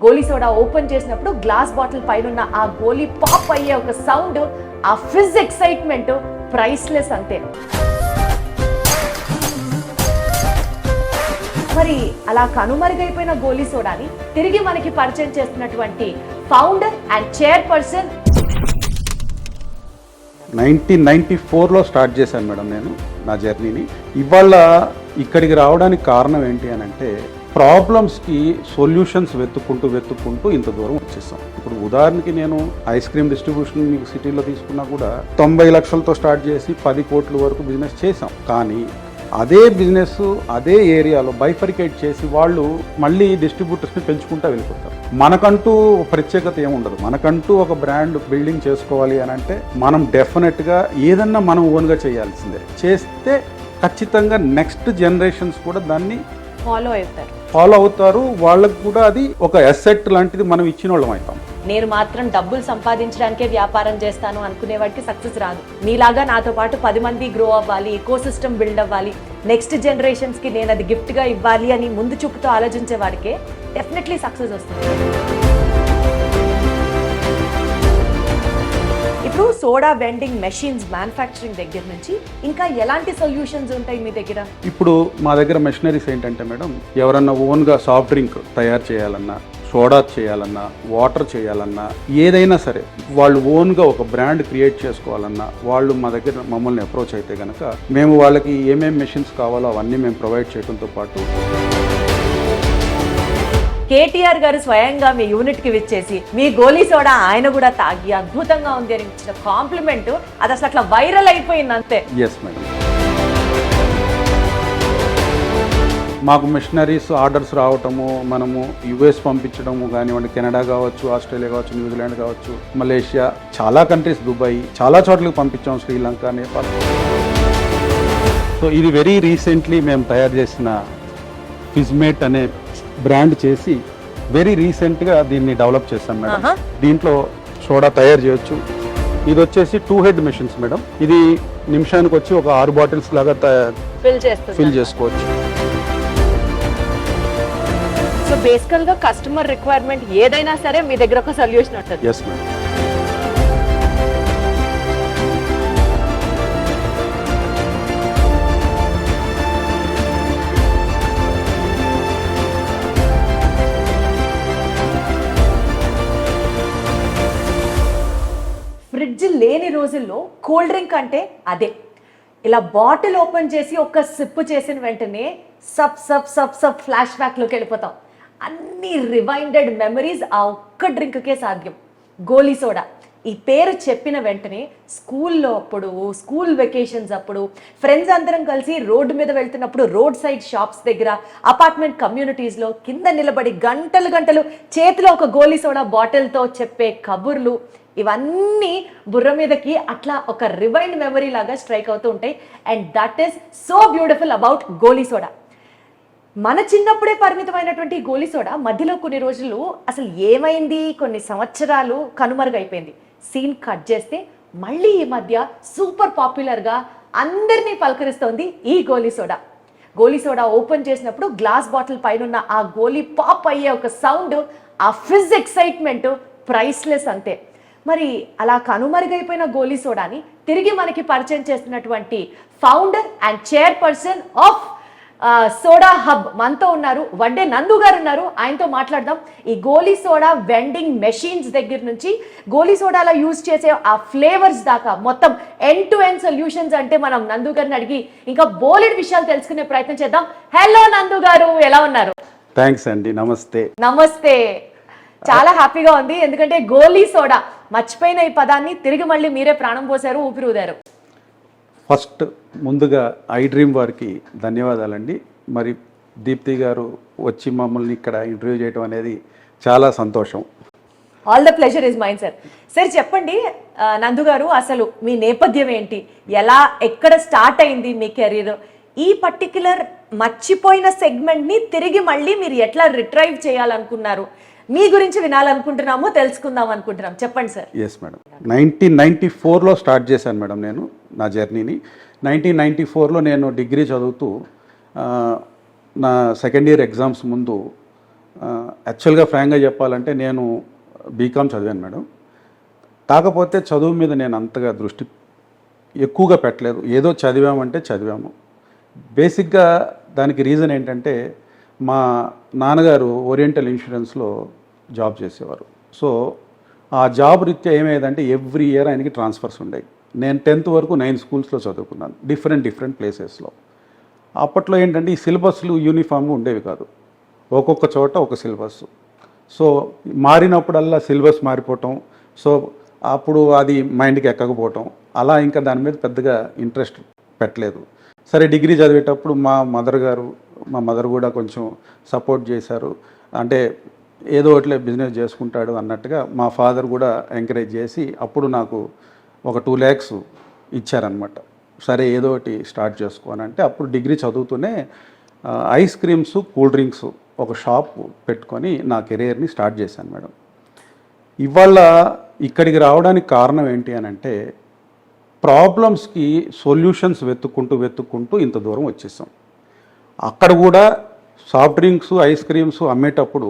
గోలీ soda open చేసినప్పుడు glass bottle పైన ఆ గోలీ పాప్ అయ్యే ఒక సౌండ్, ఆ ఫిజ్ ఎక్సైట్మెంట్ ప్రైస్లెస్ అంతే. మరి అలా కనుమరుగైపోయిన గోలీ సోడాని తిరిగి మనకి పరిచయం చేస్తున్నటువంటి ఫౌండర్ అండ్ చైర్పర్సన్. 1994లో స్టార్ట్ చేశాను మేడం నేను నా జర్నీని. ఇవాళ ఇక్కడికి రావడానికి కారణం ఏంటి అని అంటే, ప్రాబ్లమ్స్కి సొల్యూషన్స్ వెతుక్కుంటూ ఇంత దూరం వచ్చేస్తాం. ఇప్పుడు ఉదాహరణకి నేను ఐస్ క్రీమ్ డిస్ట్రిబ్యూషన్ మీకు సిటీలో తీసుకున్నా కూడా 90 లక్షలతో స్టార్ట్ చేసి 10 కోట్ల వరకు బిజినెస్ చేసాం. కానీ అదే బిజినెస్ అదే ఏరియాలో బైఫరికేట్ చేసి వాళ్ళు మళ్ళీ డిస్ట్రిబ్యూటర్స్ని పెంచుకుంటూ వెళ్ళిపోతారు. మనకంటూ ప్రత్యేకత ఏముండదు. మనకంటూ ఒక బ్రాండ్ బిల్డింగ్ చేసుకోవాలి అని అంటే మనం డెఫినెట్గా ఏదన్నా మనం ఓన్గా చేయాల్సిందే. చేస్తే ఖచ్చితంగా నెక్స్ట్ జనరేషన్స్ కూడా దాన్ని ఫాలో అవుతారు. వాళ్ళకు కూడా అది ఒక అసెట్ లాంటిది మనం ఇచ్చిన వాళ్ళం అవుతాం. నేను మాత్రం డబ్బులు సంపాదించడానికే వ్యాపారం చేస్తాను అనుకునే వాడికి సక్సెస్ రాదు. నీలాగా నాతో పాటు 10 మంది గ్రో అవ్వాలి, ఎకో సిస్టమ్ బిల్డ్ అవ్వాలి, నెక్స్ట్ జనరేషన్స్కి నేను అది గిఫ్ట్గా ఇవ్వాలి అని ముందు చూపుతో ఆలోచించే వాడికే డెఫినెట్లీ సక్సెస్ వస్తుంది. ఇప్పుడు సోడా వెండింగ్ మెషిన్స్ మ్యానుఫ్యాక్చరింగ్ దగ్గర నుంచి ఇంకా ఎలాంటి సొల్యూషన్స్ ఉంటాయి మీ దగ్గర? ఇప్పుడు మా దగ్గర మెషినరీస్ ఏంటంటే మేడం, ఎవరన్నా ఓన్గా సాఫ్ట్ డ్రింక్ తయారు చేయాలన్నా, సోడా చేయాలన్నా, వాటర్ చేయాలన్నా, ఏదైనా సరే వాళ్ళు ఓన్గా ఒక బ్రాండ్ క్రియేట్ చేసుకోవాలన్నా వాళ్ళు మా దగ్గర మమ్మల్ని అప్రోచ్ అయితే కనుక మేము వాళ్ళకి ఏమేమి మెషిన్స్ కావాలో అవన్నీ మేము ప్రొవైడ్ చేయడంతో పాటు కేటీఆర్ గారు స్వయంగా మీ యూనిట్కి విచ్చేసి మీ గోలీ సోడా ఆయన కూడా తాగి అద్భుతంగా ఉంది అని ఇచ్చిన కాంప్లిమెంట్ అది అసలు అట్లా వైరల్ అయిపోయింది అంతే. Yes madam. మాకు మిషనరీస్ ఆర్డర్స్ రావటము, మనము యుఎస్ పంపించడము కానివ్వండి, కెనడా కావచ్చు, ఆస్ట్రేలియా కావచ్చు, న్యూజిలాండ్ కావచ్చు, మలేషియా, చాలా కంట్రీస్, దుబాయ్, చాలా చోట్లకి పంపించాం, శ్రీలంక, నేపాల్. సో ఇది వెరీ రీసెంట్లీ మేము తయారు చేసిన ఫిజ్మేట్ అనే బ్రాండ్ చేసి వెరీ రీసెంట్గా దీన్ని డెవలప్ చేస్తాం మేడం. దీంట్లో సోడా తయారు చేయొచ్చు. ఇది వచ్చేసి 2 హెడ్ మెషిన్స్ మేడం. ఇది నిమిషానికి వచ్చి ఒక 6 బాటిల్స్ లాగా ఫిల్ చేసుకోవచ్చు. సో బేసికల్ గా కస్టమర్ రిక్వైర్మెంట్ ఏదైనా సరే మీ దగ్గర ఒక సొల్యూషన్ ఉంటుంది. Yes madam. ఫ్రిడ్జ్ లేని రోజుల్లో కూల్ డ్రింక్ అంటే అదే. ఇలా బాటిల్ ఓపెన్ చేసి ఒక సిప్ చేసిన వెంటనే sub sub sub sub flash బ్యాక్లోకి వెళ్ళిపోతాం. అన్ని రివైండెడ్ మెమరీస్ ఆ ఒక్క డ్రింక్కే సాధ్యం. గోలీ సోడా ఈ పేరు చెప్పిన వెంటనే స్కూల్లో అప్పుడు, స్కూల్ వెకేషన్స్ అప్పుడు, ఫ్రెండ్స్ అందరం కలిసి రోడ్డు మీద వెళ్తున్నప్పుడు, రోడ్ సైడ్ షాప్స్ దగ్గర, అపార్ట్మెంట్ కమ్యూనిటీస్లో కింద నిలబడి గంటలు గంటలు చేతిలో ఒక గోలీ సోడా బాటిల్తో చెప్పే కబుర్లు, ఇవన్నీ బుర్ర మీదకి అట్లా ఒక రివైండ్ మెమరీ లాగా స్ట్రైక్ అవుతూ ఉంటాయి. And that is so beautiful about Goli soda. మన చిన్నప్పుడే పరిమితమైనటువంటి గోలీ సోడా మధ్యలో కొన్ని రోజులు అసలు ఏమైంది, కొన్ని సంవత్సరాలు కనుమరుగైపోయింది. సీన్ కట్ చేస్తే మళ్ళీ ఈ మధ్య సూపర్ పాపులర్గా అందరినీ పలకరిస్తోంది ఈ గోలీ సోడా. గోలీ సోడా ఓపెన్ చేసినప్పుడు గ్లాస్ బాటిల్ పైన ఆ గోలీ పాప్ అయ్యే ఒక సౌండ్, ఆ ఫిజ్ ఎక్సైట్మెంట్ ప్రైస్లెస్ అంతే. మరి అలా కనుమరుగైపోయిన గోలీ సోడాని తిరిగి మనకి పరిచయం చేస్తున్నటువంటి founder and chairperson of soda hub మనతో ఉన్నారు. వడ్డే నందు గారు ఉన్నారు. ఆయనతో మాట్లాడదాం. ఈ గోలీ సోడా వెండింగ్ మెషిన్స్ దగ్గర నుంచి గోలీ సోడాలో యూజ్ చేసే ఆ ఫ్లేవర్స్ దాకా మొత్తం ఎండ్ టు ఎండ్ సొల్యూషన్స్ అంటే మనం నందు గారిని అడిగి ఇంకా బోలెడ్ విషయాలు తెలుసుకునే ప్రయత్నం చేద్దాం. హలో నందు గారు, ఎలా ఉన్నారు? థ్యాంక్స్ అండి. నమస్తే. నమస్తే. చాలా హ్యాపీగా ఉంది, ఎందుకంటే గోలీ సోడా మర్చిపోయిన ఈ పదాన్ని తిరిగి మళ్ళీ మీరే ప్రాణం పోసారు, ఊపిరి ఊదారు. ఫస్ట్ ముందుగా ఐ డ్రీమ్ వారికి ధన్యవాదాలండి. మరి దీప్తి గారు వచ్చి మమ్మల్ని ఇక్కడ ఇంటర్వ్యూ చేయడం అనేది చాలా సంతోషం. All the pleasure is mine sir. Sir చెప్పండి నందు గారు, అసలు మీ నేపథ్యం ఏంటి, ఎలా ఎక్కడ స్టార్ట్ అయింది మీ కెరీర్, ఈ పర్టిక్యులర్ మర్చిపోయిన సెగ్మెంట్ని తిరిగి మళ్ళీ మీరు ఎట్లా రిట్రైవ్ చేయాలనుకున్నారు, మీ గురించి వినాలనుకుంటున్నాము, తెలుసుకుందాం అనుకుంటున్నాం. చెప్పండి సార్. Yes madam. 1994లో స్టార్ట్ చేశాను మేడం నేను నా జర్నీని. 1994లో నేను డిగ్రీ చదువుతూ నా సెకండ్ ఇయర్ ఎగ్జామ్స్ ముందు యాక్చువల్గా ఫ్రాంక్గా చెప్పాలంటే నేను బీకామ్ చదివాను మేడం. కాకపోతే చదువు మీద నేను అంతగా దృష్టి ఎక్కువగా పెట్టలేదు. ఏదో చదివామంటే చదివాము. బేసిక్గా దానికి రీజన్ ఏంటంటే మా నాన్నగారు ఓరియంటల్ ఇన్సూరెన్స్లో జాబ్ చేసేవారు. సో ఆ జాబ్ రీత్యా ఏమయ్యేదంటే ఎవ్రీ ఇయర్ ఆయనకి ట్రాన్స్ఫర్స్ ఉండేవి. నేను 10th వరకు 9 స్కూల్స్లో చదువుకున్నాను, డిఫరెంట్ ప్లేసెస్లో. అప్పట్లో ఏంటంటే ఈ సిలబస్లు యూనిఫామ్గా ఉండేవి కాదు, ఒక్కొక్క చోట ఒక సిలబస్. సో మారినప్పుడల్లా సిలబస్ మారిపోవటం, సో అప్పుడు అది మైండ్కి ఎక్కకపోవటం, అలా ఇంకా దాని మీద పెద్దగా ఇంట్రెస్ట్ పెట్టలేదు. సరే డిగ్రీ చదివేటప్పుడు మా మదర్ కూడా కొంచెం సపోర్ట్ చేశారు. అంటే ఏదో ఒకటి బిజినెస్ చేసుకుంటాడు అన్నట్టుగా మా ఫాదర్ కూడా ఎంకరేజ్ చేసి అప్పుడు నాకు ఒక 2 lakhs ఇచ్చారనమాట. సరే ఏదో ఒకటి స్టార్ట్ చేసుకోనంటే అప్పుడు డిగ్రీ చదువుతూనే ఐస్ క్రీమ్స్, కూల్ డ్రింక్స్ ఒక షాప్ పెట్టుకొని నా కెరీర్ని స్టార్ట్ చేశాను మేడం. ఇవాళ ఇక్కడికి రావడానికి కారణం ఏంటి అని అంటే ప్రాబ్లమ్స్కి సొల్యూషన్స్ వెతుక్కుంటూ ఇంత దూరం వచ్చేసాం. అక్కడ కూడా సాఫ్ట్ డ్రింక్స్, ఐస్ క్రీమ్స్ అమ్మేటప్పుడు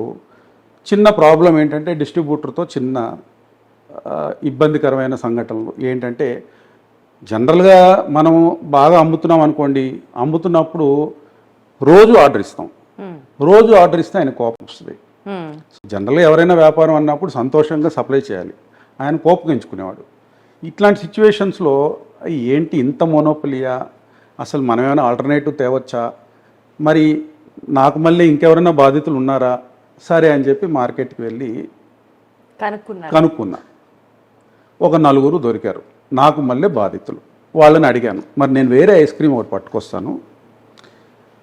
చిన్న ప్రాబ్లం ఏంటంటే డిస్ట్రిబ్యూటర్తో చిన్న ఇబ్బందికరమైన సంఘటనలు ఏంటంటే జనరల్గా మనం బాగా అమ్ముతున్నాం అనుకోండి, అమ్ముతున్నప్పుడు రోజు ఆర్డర్ ఇస్తే ఆయన కోపం వస్తుంది. జనరల్గా ఎవరైనా వ్యాపారం అన్నప్పుడు సంతోషంగా సప్లై చేయాలి, ఆయన కోపగించుకునేవాడు. ఇట్లాంటి సిచ్యువేషన్స్లో ఏంటి ఇంత మోనోపలియా, అసలు మనం ఏమైనా ఆల్టర్నేటివ్ తేవచ్చా, మరి నాకు మళ్ళీ ఇంకెవరైనా బాధితులు ఉన్నారా, సరే అని చెప్పి మార్కెట్కి వెళ్ళి కనుక్కున్నా. ఒక 4 దొరికారు నాకు మళ్ళీ బాధితులు. వాళ్ళని అడిగాను, మరి నేను వేరే ఐస్ క్రీమ్ ఒకటి పట్టుకొస్తాను,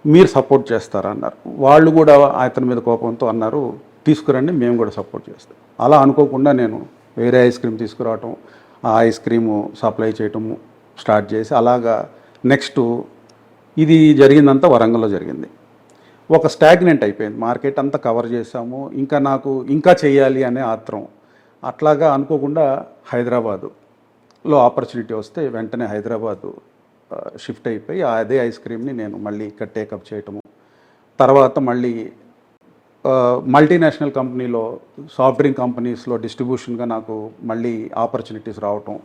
మీరు సపోర్ట్ చేస్తారా అన్నారు. వాళ్ళు కూడా అతని మీద కోపంతో అన్నారు, తీసుకురండి మేము కూడా సపోర్ట్ చేస్తాం. అలా అనుకోకుండా నేను వేరే ఐస్ క్రీమ్ తీసుకురావటం, ఆ ఐస్ క్రీము సప్లై చేయటము స్టార్ట్ చేసి అలాగా నెక్స్ట్ ఇది జరిగిందంతా వరంగల్లో జరిగింది. ఒక స్టాగ్నెంట్ అయిపోయింది, మార్కెట్ అంతా కవర్ చేసాము, నాకు ఇంకా చేయాలి అనే ఆత్రం. అట్లాగా అనుకోకుండా హైదరాబాదులో ఆపర్చునిటీ వస్తే వెంటనే హైదరాబాదు షిఫ్ట్ అయిపోయి అదే ఐస్ క్రీమ్ని నేను మళ్ళీ ఇక్కడ టేకప్ చేయటము. తర్వాత మళ్ళీ మల్టీనేషనల్ కంపెనీలో, సాఫ్ట్ డ్రింక్ కంపెనీస్లో డిస్ట్రిబ్యూషన్గా నాకు మళ్ళీ ఆపర్చునిటీస్ రావటం.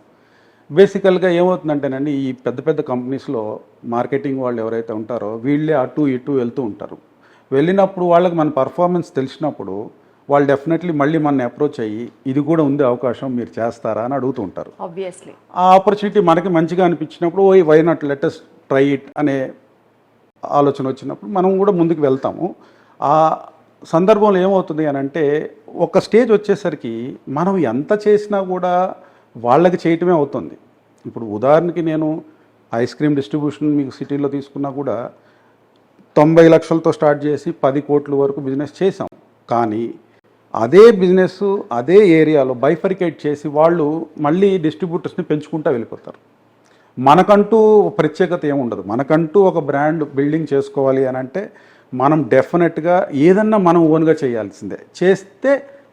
బేసికల్గా ఏమవుతుందంటేనండి, ఈ పెద్ద కంపెనీస్లో మార్కెటింగ్ వాళ్ళు ఎవరైతే ఉంటారో వీళ్ళే అటు ఇటు వెళ్తూ ఉంటారు. వెళ్ళినప్పుడు వాళ్ళకి మన పర్ఫార్మెన్స్ తెలిసినప్పుడు వాళ్ళు డెఫినెట్లీ మళ్ళీ మన అప్రోచ్ అయ్యి ఇది కూడా ఉంది అవకాశం, మీరు చేస్తారా అని అడుగుతూ ఉంటారు. ఆబ్వియస్లీ ఆ ఆపర్చునిటీ మనకి మంచిగా అనిపించినప్పుడు why not let us try it అనే ఆలోచన వచ్చినప్పుడు మనం కూడా ముందుకు వెళ్తాము. ఆ సందర్భంలో ఏమవుతుంది అని అంటే ఒక స్టేజ్ వచ్చేసరికి మనం ఎంత చేసినా కూడా వాళ్ళకి చేయటమే అవుతుంది. ఇప్పుడు ఉదాహరణకి నేను ఐస్ క్రీమ్ డిస్ట్రిబ్యూషన్ మీకు సిటీలో తీసుకున్నా కూడా 90 లక్షలతో స్టార్ట్ చేసి 10 కోట్ల వరకు బిజినెస్ చేసాం. కానీ అదే బిజినెస్ అదే ఏరియాలో బైఫరికేట్ చేసి వాళ్ళు మళ్ళీ డిస్ట్రిబ్యూటర్స్ని పెంచుకుంటూ వెళ్ళిపోతారు. మనకంటూ ప్రత్యేకత ఏముండదు. మనకంటూ ఒక బ్రాండ్ బిల్డింగ్ చేసుకోవాలి అని అంటే మనం డెఫినెట్గా ఏదన్నా మనం ఓన్గా చేయాల్సిందే. చేస్తే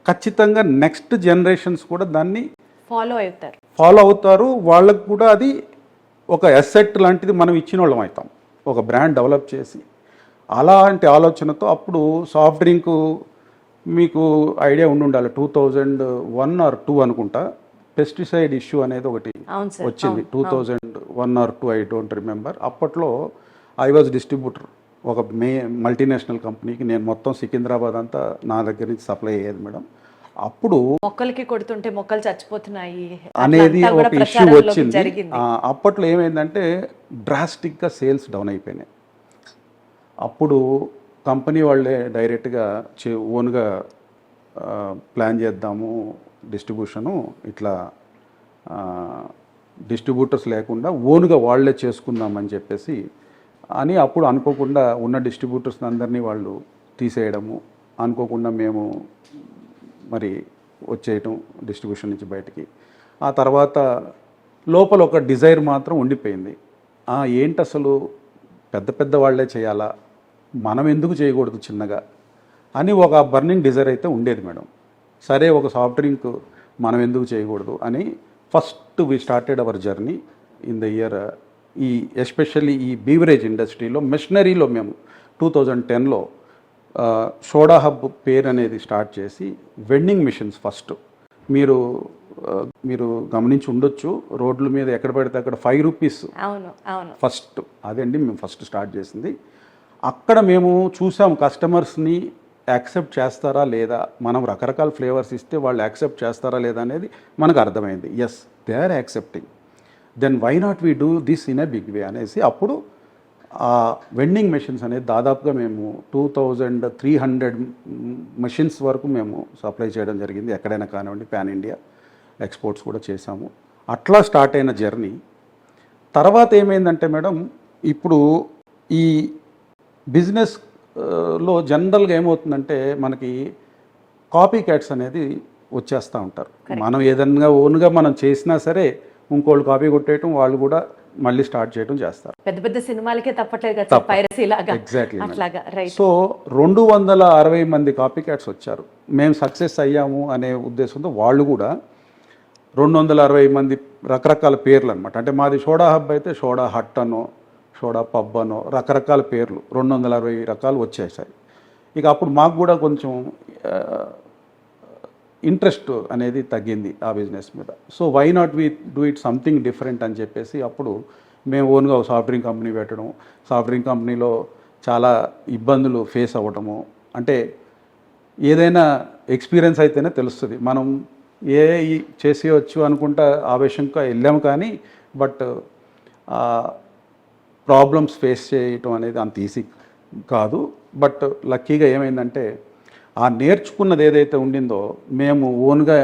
ఖచ్చితంగా నెక్స్ట్ జనరేషన్స్ కూడా దాన్ని ఫాలో అవుతారు. వాళ్ళకు కూడా అది ఒక అసెట్ లాంటిది మనం ఇచ్చిన వాళ్ళం అవుతాం, ఒక బ్రాండ్ డెవలప్ చేసి. అలాంటి ఆలోచనతో అప్పుడు సాఫ్ట్ డ్రింక్ మీకు ఐడియా ఉండాలి, 2001 or 2 అనుకుంటా పెస్టిసైడ్ ఇష్యూ అనేది ఒకటి వచ్చింది. 2001 or 2 ఐ డోంట్ రిమెంబర్. అప్పట్లో ఐ వాజ్ డిస్ట్రిబ్యూటర్ ఒక మల్టీనేషనల్ కంపెనీకి. నేను మొత్తం సికింద్రాబాద్ అంతా నా దగ్గర నుంచి సప్లై అయ్యేది మేడం. అప్పుడు మొక్కలకి కొడుతుంటే మొక్కలు చచ్చిపోతున్నాయి అనేది ఒక ఇష్యూ వచ్చింది. అప్పట్లో ఏమైందంటే డ్రాస్టిక్గా సేల్స్ డౌన్ అయిపోయినాయి. అప్పుడు కంపెనీ వాళ్ళే డైరెక్ట్గా ఓన్గా ప్లాన్ చేద్దాము డిస్ట్రిబ్యూషను, ఇట్లా డిస్ట్రిబ్యూటర్స్ లేకుండా ఓన్గా వాళ్ళే చేసుకుందామని చెప్పేసి అని అప్పుడు అనుకోకుండా ఉన్న డిస్ట్రిబ్యూటర్స్ అందరినీ వాళ్ళు తీసేయడము, అనుకోకుండా మేము మరి వచ్చేయటం డిస్ట్రిబ్యూషన్ నుంచి బయటికి. ఆ తర్వాత లోపల ఒక డిజైర్ మాత్రం ఉండిపోయింది, ఏంటి అసలు పెద్ద వాళ్ళే చేయాలా, మనం ఎందుకు చేయకూడదు చిన్నగా అని ఒక బర్నింగ్ డిజైర్ అయితే ఉండేది మేడం. సరే ఒక సాఫ్ట్ డ్రింక్ మనం ఎందుకు చేయకూడదు అని first we started our journey in the year. Especially ఈ బీవరేజ్ ఇండస్ట్రీలో మెషినరీలో మేము 2010లో సోడా హబ్ పేరు అనేది స్టార్ట్ చేసి వెండింగ్ మిషన్స్ ఫస్ట్ మీరు మీరు గమనించి ఉండొచ్చు, రోడ్ల మీద ఎక్కడ పడితే అక్కడ 5 రూపీస్ అవును అవును ఫస్ట్ అదండి మేము ఫస్ట్ స్టార్ట్ చేసింది. అక్కడ మేము చూసాం కస్టమర్స్ని యాక్సెప్ట్ చేస్తారా లేదా, మనం రకరకాల ఫ్లేవర్స్ ఇస్తే వాళ్ళు యాక్సెప్ట్ చేస్తారా లేదా అనేది మనకు అర్థమైంది. Yes, they are accepting, then why not we do this in a big way అనేసి అప్పుడు ఆ వెండింగ్ మెషిన్స్ అనేది దాదాపుగా మేము 2300 మెషిన్స్ వరకు మేము సప్లై చేయడం జరిగింది. ఎక్కడైనా కానివ్వండి, పాన్ ఇండియా ఎక్స్పోర్ట్స్ కూడా చేశాము. అట్లా స్టార్ట్ అయిన జర్నీ. తర్వాత ఏమైందంటే మేడం, ఇప్పుడు ఈ బిజినెస్ లో జనరల్గా ఏమవుతుందంటే మనకి కాపీ క్యాట్స్ అనేది వచ్చేస్తూ ఉంటారు. మనం ఏదన్నా ఓన్గా మనం చేసినా సరే ఇంకోళ్ళు కాపీ కొట్టేయటం, వాళ్ళు కూడా మళ్ళీ స్టార్ట్ చేయడం చేస్తారు. పెద్ద పెద్ద సినిమాలకే తప్పట్లేదు కదా పైరసీ లాగా. ఎగ్జాక్ట్లీ. అట్లాగా రైట్. సో 260 మంది కాపీ క్యాట్స్ వచ్చారు. మేము సక్సెస్ అయ్యాము అనే ఉద్దేశంతో వాళ్ళు కూడా 260 మంది రకరకాల పేర్లు అనమాట. అంటే మాది సోడా హబ్ అయితే సోడా హట్ అనో, సోడా పబ్ అనో రకరకాల పేర్లు 260 రకాలు వచ్చేసాయి. ఇక అప్పుడు మాకు కూడా కొంచెం ఇంట్రెస్ట్ అనేది తగ్గింది ఆ బిజినెస్ మీద. So why not we do it something different అని చెప్పేసి అప్పుడు మేము ఓన్గా సాఫ్ట్ డ్రింక్ కంపెనీ పెట్టడం, సాఫ్ట్ డ్రింక్ కంపెనీలో చాలా ఇబ్బందులు ఫేస్ అవ్వటము. అంటే ఏదైనా ఎక్స్పీరియన్స్ అయితేనే తెలుస్తుంది. మనం చేసేయచ్చు అనుకుంటా ఆవేశంగా వెళ్ళాము, కానీ బట్ ప్రాబ్లమ్స్ ఫేస్ చేయటం అనేది అంత ఈజీ కాదు. బట్ లక్కీగా ఏమైందంటే ఆ నేర్చుకున్నది ఏదైతే ఉండిందో మేము ఓన్గా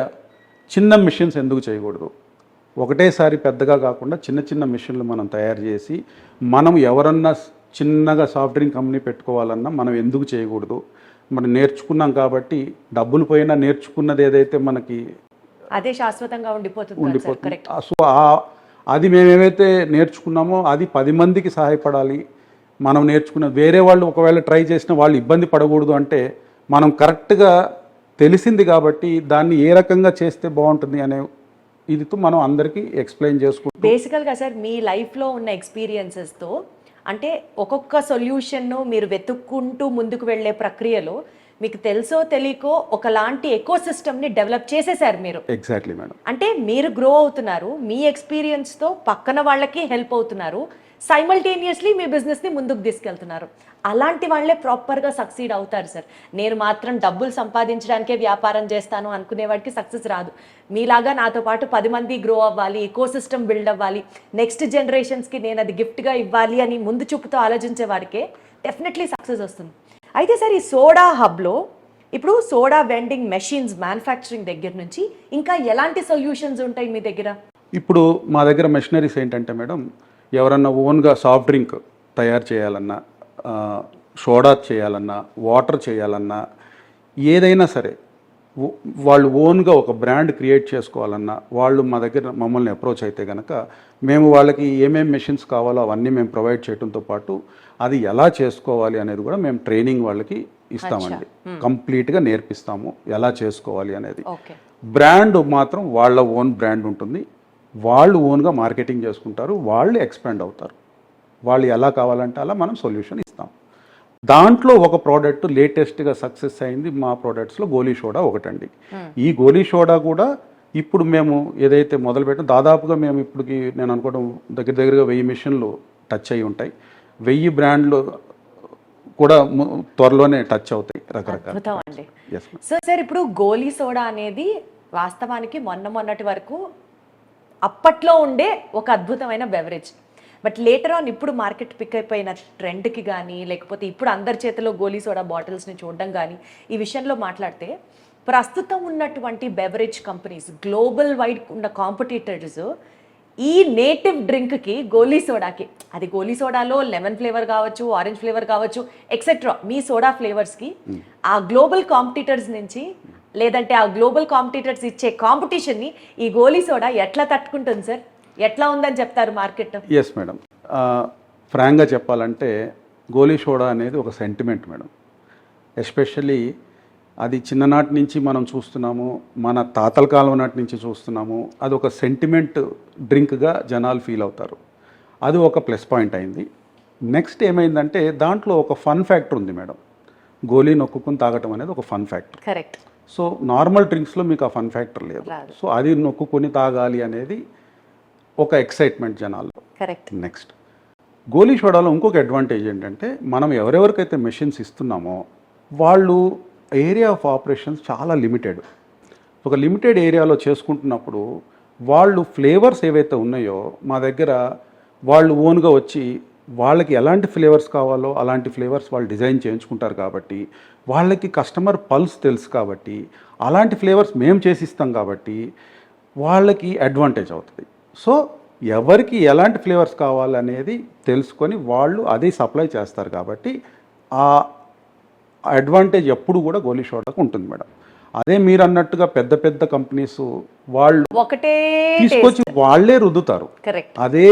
చిన్న మిషన్స్ ఎందుకు చేయకూడదు, ఒకటేసారి పెద్దగా కాకుండా చిన్న చిన్న మిషన్లు మనం తయారు చేసి మనం ఎవరన్నా చిన్నగా సాఫ్ట్ డ్రింక్ కంపెనీ పెట్టుకోవాలన్నా మనం ఎందుకు చేయకూడదు, మనం నేర్చుకున్నాం కాబట్టి డబ్బులు పోయినా నేర్చుకున్నది ఏదైతే మనకి అదే శాశ్వతంగా ఉండిపోతుంది. సో అది మేము ఏవైతే నేర్చుకున్నామో అది 10 మందికి సహాయపడాలి. మనం నేర్చుకున్న వేరే వాళ్ళు ఒకవేళ ట్రై చేసినా వాళ్ళు ఇబ్బంది పడకూడదు. అంటే మనం కరెక్ట్గా తెలిసింది కాబట్టి దాన్ని ఏ రకంగా చేస్తే బాగుంటుంది అనే ఇదితో మనం అందరికీ ఎక్స్ప్లెయిన్ చేసుకుంటాం. బేసికల్గా సార్ మీ లైఫ్లో ఉన్న ఎక్స్పీరియన్సెస్తో అంటే ఒక్కొక్క సొల్యూషన్ను మీరు వెతుక్కుంటూ ముందుకు వెళ్ళే ప్రక్రియలో మీకు తెలుసో తెలియకో ఒకలాంటి ఎకో సిస్టమ్ని డెవలప్ చేసేసారు మీరు. Exactly madam. అంటే మీరు గ్రో అవుతున్నారు, మీ ఎక్స్పీరియన్స్తో పక్కన వాళ్ళకి హెల్ప్ అవుతున్నారు, సైమల్టేనియస్లీ మీ బిజినెస్ని ముందుకు తీసుకెళ్తున్నారు. అలాంటి వాళ్ళే ప్రాపర్గా సక్సీడ్ అవుతారు సార్. నేను మాత్రం డబ్బులు సంపాదించడానికే వ్యాపారం చేస్తాను అనుకునేవాడికి సక్సెస్ రాదు. మీలాగా నాతో పాటు 10 మంది గ్రో అవ్వాలి, ఎకో సిస్టమ్ బిల్డ్ అవ్వాలి, నెక్స్ట్ జనరేషన్స్కి నేను అది గిఫ్ట్గా ఇవ్వాలి అని ముందు చూపుతో ఆలోచించే వారికే డెఫినెట్లీ సక్సెస్ వస్తుంది. అయితే సార్ ఈ సోడా హబ్లో ఇప్పుడు సోడా వెండింగ్ మెషిన్స్ మ్యానుఫ్యాక్చరింగ్ దగ్గర నుంచి ఇంకా ఎలాంటి సొల్యూషన్స్ ఉంటాయి మీ దగ్గర? ఇప్పుడు మా దగ్గర మెషినరీస్ ఏంటంటే మేడం, ఎవరన్నా ఓన్గా సాఫ్ట్ డ్రింక్ తయారు చేయాలన్నా, సోడా చేయాలన్నా, వాటర్ చేయాలన్నా, ఏదైనా సరే వాళ్ళు ఓన్గా ఒక బ్రాండ్ క్రియేట్ చేసుకోవాలన్నా వాళ్ళు మా దగ్గర మమ్మల్ని అప్రోచ్ అయితే కనుక మేము వాళ్ళకి ఏమేమి మెషిన్స్ కావాలో అవన్నీ మేము ప్రొవైడ్ చేయడంతో పాటు అది ఎలా చేసుకోవాలి అనేది కూడా మేము ట్రైనింగ్ వాళ్ళకి ఇస్తామండి. కంప్లీట్గా నేర్పిస్తాము ఎలా చేసుకోవాలి అనేది. బ్రాండ్ మాత్రం వాళ్ళ ఓన్ బ్రాండ్ ఉంటుంది, వాళ్ళు ఓన్గా మార్కెటింగ్ చేసుకుంటారు, వాళ్ళు ఎక్స్పాండ్ అవుతారు. వాళ్ళు ఎలా కావాలంటే అలా మనం సొల్యూషన్ ఇస్తాం. దాంట్లో ఒక ప్రోడక్ట్ లేటెస్ట్గా సక్సెస్ అయింది మా ప్రోడక్ట్స్లో గోలీ సోడా ఒకటండి. ఈ గోలీ సోడా కూడా ఇప్పుడు మేము ఏదైతే మొదలుపెట్టాం దాదాపుగా మేము ఇప్పటికి నేను అనుకోవడం దగ్గరగా 1000 మిషన్లు టచ్ అయి ఉంటాయి. 1000 బ్రాండ్లు కూడా త్వరలోనే టచ్ అవుతాయి రకరకాల. సో సార్ ఇప్పుడు గోలీ సోడా అనేది వాస్తవానికి మొన్నటి వరకు అప్పట్లో ఉండే ఒక అద్భుతమైన బెవరేజ్. బట్ లేటర్ ఆన్ ఇప్పుడు మార్కెట్ పిక్ అయిపోయిన ట్రెండ్కి కానీ లేకపోతే ఇప్పుడు అందరి చేతిలో గోలీ సోడా బాటిల్స్ని చూడడం కానీ ఈ విషయంలో మాట్లాడితే ప్రస్తుతం ఉన్నటువంటి బెవరేజ్ కంపెనీస్ గ్లోబల్ వైడ్ ఉన్న కాంపిటీటర్స్ ఈ నేటివ్ డ్రింక్కి గోలీ సోడాకి, అది గోలీ సోడాలో లెమన్ ఫ్లేవర్ కావచ్చు, ఆరెంజ్ ఫ్లేవర్ కావచ్చు, ఎక్సెట్రా మీ సోడా ఫ్లేవర్స్కి ఆ గ్లోబల్ కాంపిటీటర్స్ నుంచి లేదంటే ఆ గ్లోబల్ కాంపిటీటర్స్ ఇచ్చే కాంపిటీషన్ని ఈ గోలీ సోడా ఎట్లా తట్టుకుంటుంది సార్? ఎట్లా ఉందని చెప్తారు మార్కెట్? ఎస్ మేడం, ఫ్రాంక్గా చెప్పాలంటే గోలీ సోడా అనేది ఒక సెంటిమెంట్ మేడం. ఎస్పెషల్లీ అది చిన్ననాటి నుంచి మనం చూస్తున్నాము, మన తాతల కాలం నాటి నుంచి చూస్తున్నాము. అది ఒక సెంటిమెంట్ డ్రింక్గా జనాలు ఫీల్ అవుతారు. అది ఒక ప్లస్ పాయింట్ అయింది. నెక్స్ట్ ఏమైందంటే దాంట్లో ఒక ఫన్ ఫ్యాక్టర్ ఉంది మేడం. గోలీ నొక్కుని తాగటం అనేది ఒక fun factor. Correct. So normal డ్రింక్స్లో మీకు ఆ ఫన్ ఫ్యాక్టర్ లేదు. సో అది నొక్కుని తాగాలి అనేది ఒక ఎక్సైట్మెంట్ జనాల్లో. కరెక్ట్. నెక్స్ట్ గోలీ సోడాలో ఇంకొక అడ్వాంటేజ్ ఏంటంటే మనం ఎవరెవరికైతే మెషిన్స్ ఇస్తున్నామో వాళ్ళు ఏరియా ఆఫ్ ఆపరేషన్స్ చాలా లిమిటెడ్. ఒక లిమిటెడ్ ఏరియాలో చేసుకుంటున్నప్పుడు వాళ్ళు ఫ్లేవర్స్ ఏవైతే ఉన్నాయో మా దగ్గర వాళ్ళు ఓన్గా వచ్చి వాళ్ళకి ఎలాంటి ఫ్లేవర్స్ కావాలో అలాంటి ఫ్లేవర్స్ వాళ్ళు డిజైన్ చేయించుకుంటారు కాబట్టి వాళ్ళకి కస్టమర్ పల్స్ తెలుసు కాబట్టి అలాంటి ఫ్లేవర్స్ మేము చేసిస్తాం కాబట్టి వాళ్ళకి అడ్వాంటేజ్ అవుతుంది. సో ఎవరికి ఎలాంటి ఫ్లేవర్స్ కావాలనేది తెలుసుకొని వాళ్ళు అది సప్లై చేస్తారు కాబట్టి ఆ అడ్వాంటేజ్ ఎప్పుడు కూడా గోలీ సోడాకు ఉంటుంది మేడం. అదే మీరు అన్నట్టుగా పెద్ద పెద్ద కంపెనీస్ వాళ్ళు ఒకటే తీసుకొచ్చి వాళ్ళే రుద్దుతారు. కరెక్ట్. అదే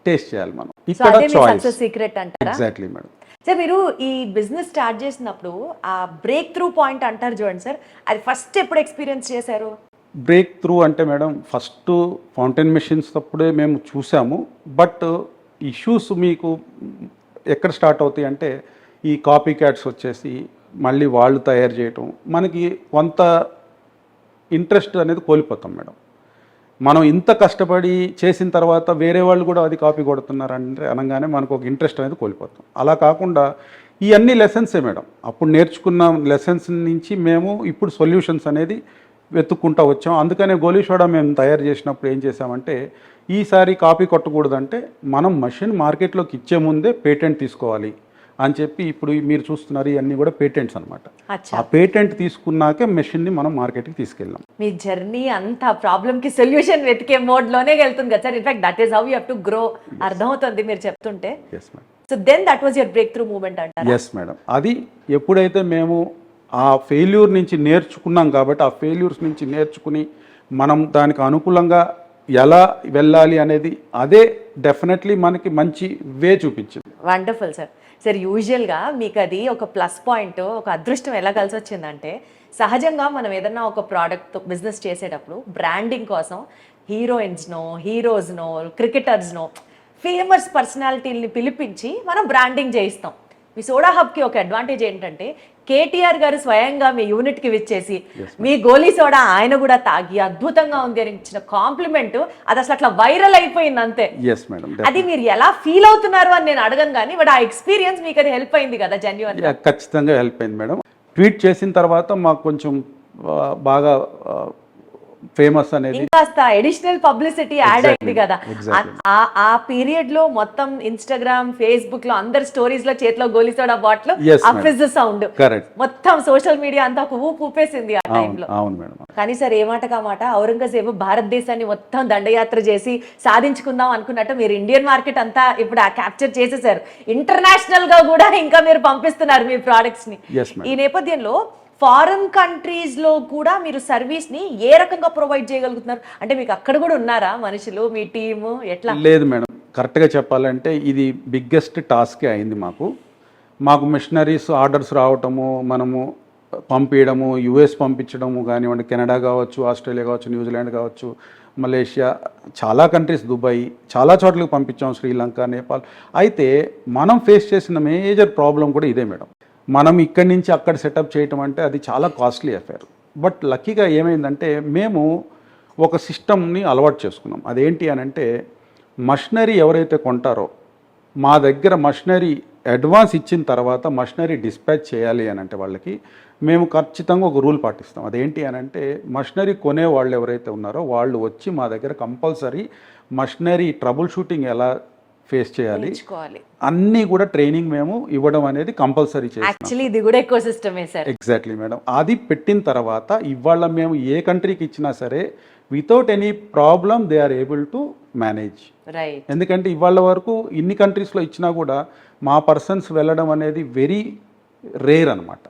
టేస్ట్ చేయాలి మనం. ఇక్కడ చాయిస్ సీక్రెట్ అంటారా? Exactly madam. సార్ మీరు ఈ బిజినెస్ స్టార్ట్ చేసినప్పుడు ఆ బ్రేక్ త్రూ పాయింట్ అంటారు చూడండి సార్, అది ఫస్ట్ ఎప్పుడు ఎక్స్పీరియన్స్ చేశారు? బ్రేక్ త్రూ అంటే మేడం ఫస్ట్ ఫౌంటైన్ మెషిన్స్ అప్పుడే మేము చూసాము. బట్ ఇష్యూస్ మీకు ఎక్కడ స్టార్ట్ అవుతాయి అంటే ఈ కాపీ క్యాట్స్ వచ్చేసి మళ్ళీ వాళ్ళు తయారు చేయటం మనకి కొంత ఇంట్రెస్ట్ అనేది కోల్పోతాం మేడం. మనం ఇంత కష్టపడి చేసిన తర్వాత వేరే వాళ్ళు కూడా అది కాపీ కొడుతున్నారు అంటే అనగానే మనకు ఒక ఇంట్రెస్ట్ అనేది కోల్పోతాం. అలా కాకుండా ఈ అన్ని లెసన్సే మేడం. అప్పుడు నేర్చుకున్న లెసన్స్ నుంచి మేము ఇప్పుడు సొల్యూషన్స్ అనేది వెతుక్కుంటూ వచ్చాం. అందుకనే గోలీ సోడా మేము తయారు చేసినప్పుడు ఏం చేసామంటే ఈసారి కాపీ కొట్టకూడదంటే మనం మషిన్ మార్కెట్లోకి ఇచ్చే ముందే పేటెంట్ తీసుకోవాలి అని చెప్పి ఇప్పుడు మీరు చూస్తున్నారు ఇవన్నీ కూడా పేటెంట్స్ అనమాట. ఆ పేటెంట్ తీసుకున్నాకే మెషిన్ని మనం మార్కెట్కి తీసుకెళ్ళాం. మీ జర్నీ అంతా ప్రాబ్లమ్కి సొల్యూషన్ వెతికే మోడ్లోనే వెళ్తుంది కదా sir. In fact that is how you have to grow. అర్థమవుతుంది మీరు చెప్తుంటే. Yes madam. So then that was your breakthrough moment అంటారా? Yes madam. అది ఎప్పుడైతే మేము ఆ ఫెయిల్యూర్ నుంచి నేర్చుకున్నాం కాబట్టి ఆ ఫెయిల్యూర్స్ నుంచి నేర్చుకుని మనం దానికి అనుకూలంగా ఎలా వెళ్ళాలి అనేది అదే డెఫినెట్లీ మనకి మంచి వే చూపించింది. Wonderful sir. సార్ యూజువల్గా మీకు అది ఒక ప్లస్ పాయింట్, ఒక అదృష్టం ఎలా కలిసి వచ్చిందంటే సహజంగా మనం ఏదన్నా ఒక ప్రోడక్ట్ బిజినెస్ చేసేటప్పుడు బ్రాండింగ్ కోసం హీరోయిన్స్నో హీరోస్నో క్రికెటర్స్నో ఫేమస్ పర్సనాలిటీని పిలిపించి మనం బ్రాండింగ్ చేయిస్తాం. మీ సోడా హబ్కి ఒక అడ్వాంటేజ్ ఏంటంటే కేటీఆర్ గారు స్వయంగా మీ యూనిట్కి విచ్చేసి మీ గోలీ సోడా ఆయన కూడా తాగి అద్భుతంగా ఉంది అని ఇచ్చిన కాంప్లిమెంట్ అది అసలు అట్లా వైరల్ అయిపోయింది అంతే. అది మీరు ఎలా ఫీల్ అవుతున్నారు అని నేను అడగను కానీ బట్ ఆ ఎక్స్పీరియన్స్ మీకు అది హెల్ప్ అయింది కదా జెన్యూన్? ఖచ్చితంగా హెల్ప్ అయింది మేడం. ట్వీట్ చేసిన తర్వాత మాకు కొంచెం బాగా ఫేమస్ అనేది ఇంకాస్త అడిషనల్ పబ్లిసిటీ యాడ్ అయింది కదా. ఆ పీరియడ్ లో మొత్తం ఇన్స్టాగ్రామ్ ఫేస్బుక్ లో అందరి స్టోరీస్ లో చేతిలో గోలీ సోడా బాటిల్ ఆ ఫిజ్ సౌండ్ మొత్తం సోషల్ మీడియా అంతా ఒక ఊపేసింది ఆ టైంలో. కానీ సార్ ఏ మాట కామాట ఔరంగజేబు భారతదేశాన్ని మొత్తం దండయాత్ర చేసి సాధించుకుందాం అనుకున్నట్టు మీరు ఇండియన్ మార్కెట్ అంతా ఇప్పుడు క్యాప్చర్ చేసేసారు. ఇంటర్నేషనల్ గా కూడా ఇంకా మీరు పంపిస్తున్నారు మీ ప్రొడక్ట్స్ ని. ఈ నేపథ్యంలో ఫారెన్ కంట్రీస్ లో కూడా మీరు సర్వీస్ ని ఏ రకంగా ప్రొవైడ్ చేయగలుగుతున్నారు? అంటే మీకు అక్కడ కూడా ఉన్నారా మనుషులు, మీ టీము ఎట్లా? లేదు మేడం, కరెక్ట్గా చెప్పాలంటే ఇది బిగ్గెస్ట్ టాస్కే అయింది మాకు మిషనరీస్ ఆర్డర్స్ రావటము, మనము పంపించడము, యుఎస్ పంపించడము కానివ్వండి, కెనడా కావచ్చు, ఆస్ట్రేలియా కావచ్చు, న్యూజిలాండ్ కావచ్చు, మలేషియా, చాలా కంట్రీస్, దుబాయ్, చాలా చోట్లకి పంపించాం, శ్రీలంక, నేపాల్. అయితే మనం ఫేస్ చేసిన మేజర్ ప్రాబ్లం కూడా ఇదే మేడం. మనం ఇక్కడి నుంచి అక్కడ సెటప్ చేయటం అంటే అది చాలా కాస్ట్లీ అఫేర్. బట్ లక్కీగా ఏమైందంటే మేము ఒక సిస్టమ్ని అలవాటు చేసుకున్నాం. అదేంటి అని అంటే మషినరీ ఎవరైతే కొంటారో మా దగ్గర మషినరీ అడ్వాన్స్ ఇచ్చిన తర్వాత మషినరీ డిస్పాచ్ చేయాలి అని అంటే వాళ్ళకి మేము ఖచ్చితంగా ఒక రూల్ పాటిస్తాం. అదేంటి అని అంటే మషినరీ కొనే వాళ్ళు ఎవరైతే ఉన్నారో వాళ్ళు వచ్చి మా దగ్గర కంపల్సరీ మషినరీ ట్రబుల్ షూటింగ్ ఎలా ఫేస్ చేయాలి అన్నీ కూడా ట్రైనింగ్ మేము ఇవ్వడం అనేది కంపల్సరీ చేస్తాం. Exactly madam. అది పెట్టిన తర్వాత ఇవాళ మేము ఏ కంట్రీకి ఇచ్చినా సరే without any problem they are able to manage. ఎందుకంటే ఇవాళ వరకు ఇన్ని కంట్రీస్లో ఇచ్చినా కూడా మా పర్సన్స్ వెళ్ళడం అనేది వెరీ రేర్ అనమాట.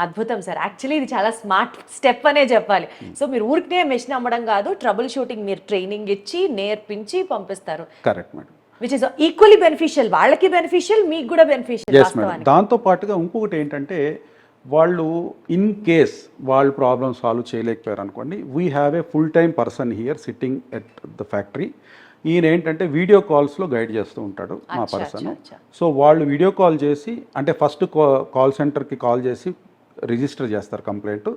అద్భుతం సార్. యాక్చువల్లీ ఇది చాలా స్మార్ట్ స్టెప్ అనే చెప్పాలి. సో మీరు ఊరికే మెషిన్ అమ్మడం కాదు, ట్రబుల్ షూటింగ్ మీరు ట్రైనింగ్ ఇచ్చి నేర్పించి పంపిస్తారు. Correct madam. Which is equally beneficial, వాళ్ళకి బెనిఫిషియల్, మీకు కూడా బెనిఫిషియల్. దాంతో పాటుగా ఇంకొకటి ఏంటంటే వాళ్ళు ఇన్ కేస్ వాళ్ళు ప్రాబ్లమ్ సాల్వ్ చేయలేకపోయారు అనుకోండి, we have a full time person here sitting at the factory. ఈయన ఏంటంటే వీడియో కాల్స్లో గైడ్ చేస్తూ ఉంటాడు మా అచ్చా, పర్సన్. అచ్చా. సో వాళ్ళు వీడియో కాల్ చేసి అంటే ఫస్ట్ కాల్ సెంటర్కి కాల్ చేసి రిజిస్టర్ చేస్తారు కంప్లైంట్.